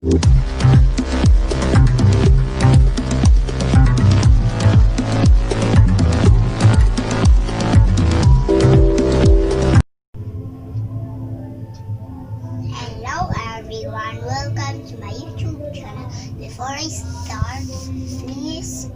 Hello everyone, welcome to my YouTube channel. Before I start, please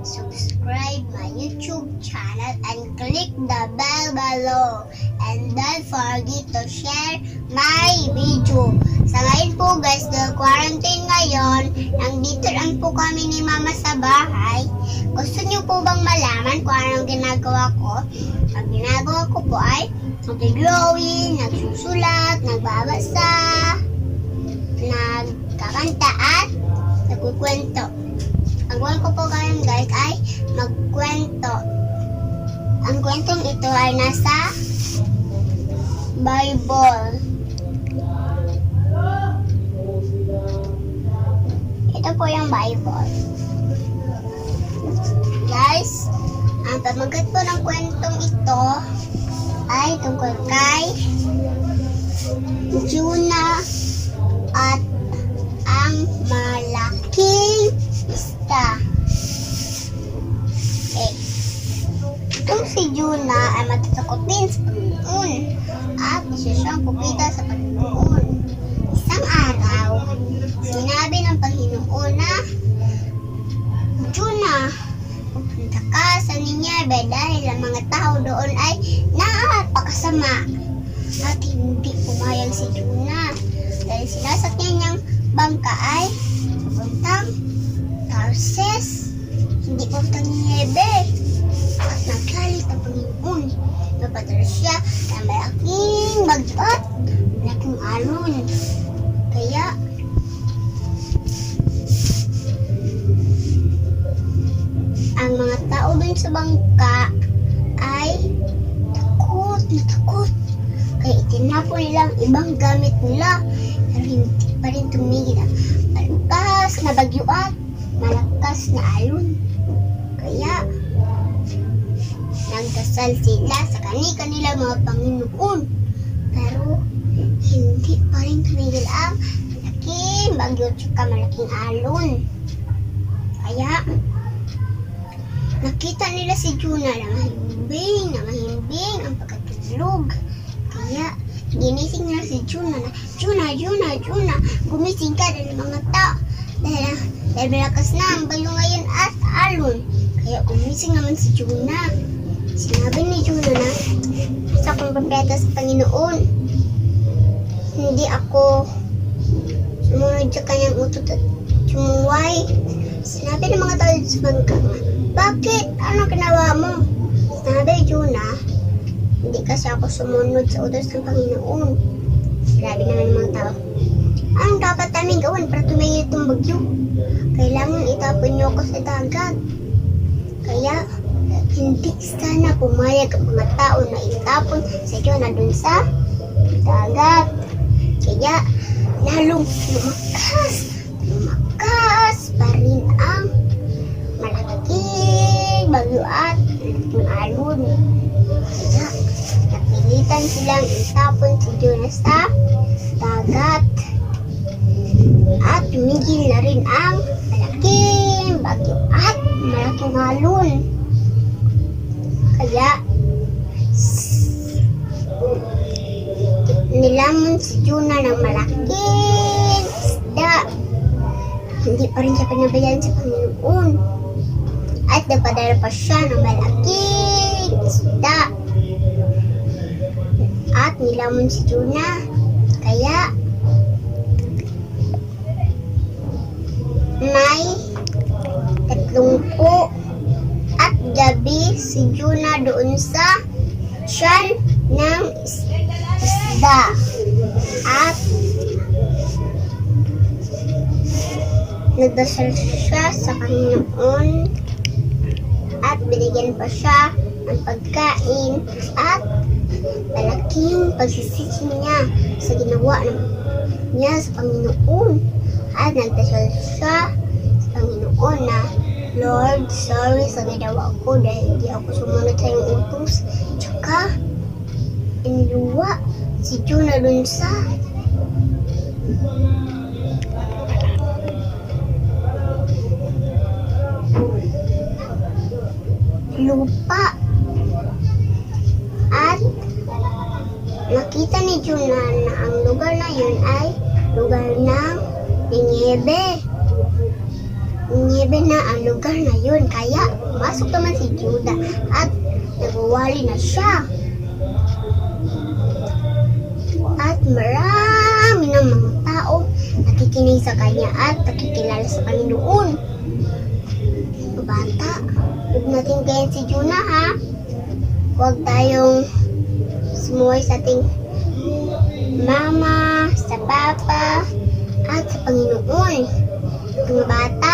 subscribe my YouTube channel and click the bell below. And don't forget to share my video. Sa ngayon po guys, dahil quarantine ngayon, nandito lang po kami ni Mama sa bahay. Gusto niyo po bang malaman kung anong ginagawa ko? Ang ginagawa ko po ay nag-drawing, nagsusulat, nagbabasa, nagkakanta at nagkukwento. Ang goal ko po ngayon guys ay magkwento. Ang kwentong ito ay nasa Bible. Ito po yung Bible. Guys, ang pamagat po ng kwentong ito ay tungkol kay Jonah at ang malaking isda. Okay. Itong si Jonah ay matatakotin sa Panginoon at isa siyang pupita sa Panginoon. Isang araw, sinabi ng Panginoon na, Jonah, pupunta ka sa Nineveh dahil ang mga tao doon ay napakasama. At hindi pumayag si Jonah dahil sinasakyan niyang bangka ay papuntang Tarsus, hindi papuntang Nineveh. At nagkalit ang Panginoon. Napadala siya ng malaking bagyo at malaking alon. Kaya ang mga tao dun sa bangka ay takot. Kaya itinapon nila ang ibang gamit nila. Pero hindi pa rin tumigil ang malakas na bagyo at malakas na alon. Kaya nagdasal sila sa kanilang mga Panginoon. Pero hindi pa rin tumigil ang malaking bagyo at malaking alon. Kaya nakita nila si Jonah na mahimbing ang pagkatulog. Kaya ginising nila si Jonah na, Jonah, gumising ka dahil mga tao. Dahil malakas na ang bagyo ngayon at alon. Kaya gumising naman si Jonah. Sinabi ni Jonah na, sa akong propeta sa Panginoon. Hindi ako sumunod sa kanyang utot at sumuway. Sinabi ng mga tao sa bangka, bakit? Ano ginawa mo? Sinabi Jonah, hindi kasi ako sumunod sa utos ng Panginoon. Sinabi naman ng mga tao, anong dapat namin gawin para tumigil itong bagyo? Kailangan itapon niyo ako sa dagat. Kaya, hindi sana pumayag ang mga tao na itapon si Jonah dun sa dagat. Kaya, lalong lumakas pa rin ang malaking bagyo at malaking alon. Kaya, napilitan silang itapon si Jonah sa dagat. At tumigil na rin ang malaking bagyo at malaking alon. Kaya, nilamon si Jonah ng malaking isda. Hindi pa rin siya pinabayaan sa Panginoon. At napadala pa siya ng malaking isda. At nilamon si Jonah. Kaya, may 30 at gabi si Jonah doon sa tiyan ng isda. At nagdasal siya sa Panginoon at binigyan pa siya ng pagkain at malaking pagsisisi niya sa ginawa niya sa Panginoon. At nagdasal siya sa Panginoon na, Lord, sorry sa ginawa ko dahil hindi ako sumunod sa iyong utos. Tsaka, iniluwa si Jonah dun sa lupa. At nakita ni Juna na ang lugar na yun ay lugar ng niebe. Niebe na ang lugar na yun. Kaya masok naman si Juda at nagwawali na siya. At marami ng mga tao nakikinig sa kanya at nakikilala sa Panginoon. Bata, huwag natin gayan si Juna ha. Huwag tayong sumuway sa ating mama, sa papa, at sa Panginoon. Mga bata,